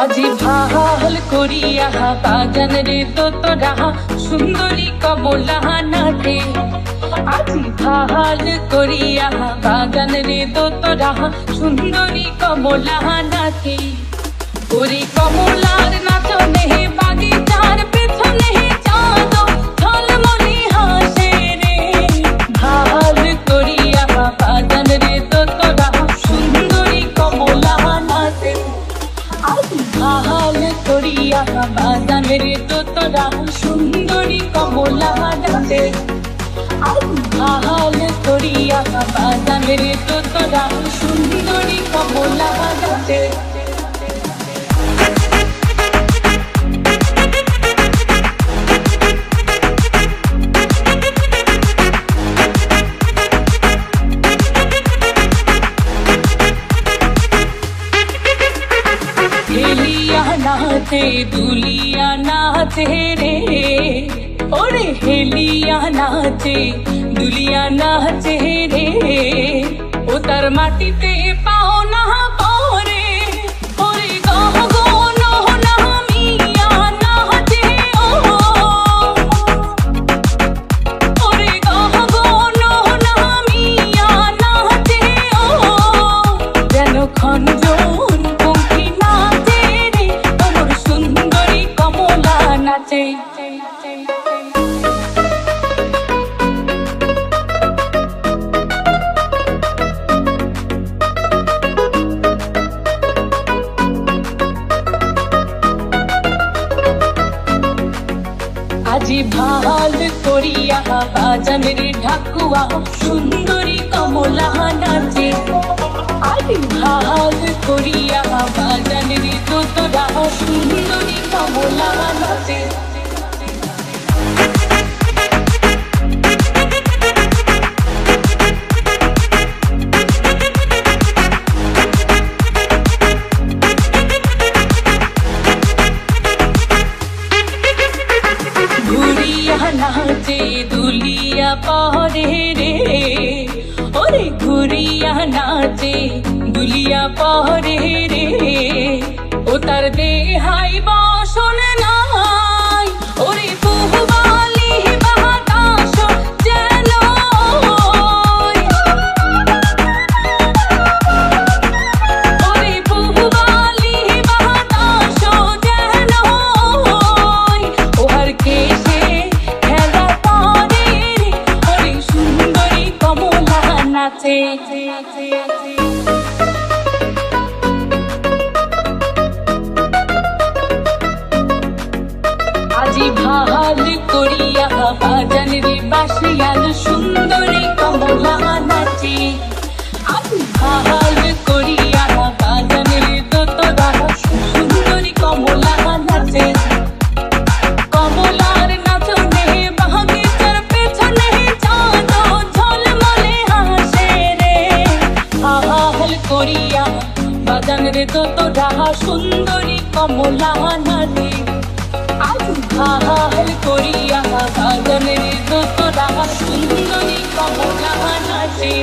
আজি ভাল করিয়া বাজান রে তোরা সুন্দরী কমলা নাচে। আজি ভাল করিয়া বাজান রে তোরা সুন্দরী কমলা নাচে। ওরে কমলার নাচনে বাগিচার পেছনে চাঁদ ঝলমলে হাসে রে। ভাল করিয়া বাজান রে তোরা সুন্দরী কমলা নাচে। ভাল করিয়া বাজান রে তোরা সুন্দরী কমলা নাচে। ভাল করিয়া বাজান রে তোরা সুন্দরী কমলা নাচে। হেলিয়া নাচে দুলিয়া নাচে রে। ওরে হেলিয়া নাচে দুলিয়া নাচে রে। ও তার মাটিতে পাও না পরে। ওরে গহ গন না মিয়া নাচে ও। ওরে গহ গন না মিয়া নাচে ও। যেন খঞ্জন পঙ্খী নাচে রে। তোর সুন্দরী কমলা নাচে। আজি ভাল করিয়া বাজান রে ঢাকুয়া সুন্দরী কমলা নাচে। আজি ভাল করিয়া বাজান রে তোরা সুন্দরী কমলা নাচে। নাচে দুলিয়া পরে রে। ওরে ঘুরিয়া নাচে দুলিয়া পরে রে। ও তার দেহাই বাসন নাই। ওরে বহুবালি বাতাস যেন। ওরে বহুবালি বাতাস যেন। ওহার কেশে নাচে। আজি ভাল করিয়া বাজান রে বাসিয়াল সুন্দরী কমলা নাচে। আজি ভাল করিয়া বাজান রে তোরা সুন্দরী কমলা নাচে। কমলার নাচনে বাগিচার পেছনে চাঁদ ঝলমলে হাসে রে। ভাল করিয়া বাজান রে তোরা সুন্দরী কমলা নাচে। আজি ভাল করিয়া বাজান রে তোরা সুন্দরী কমলা নাচে।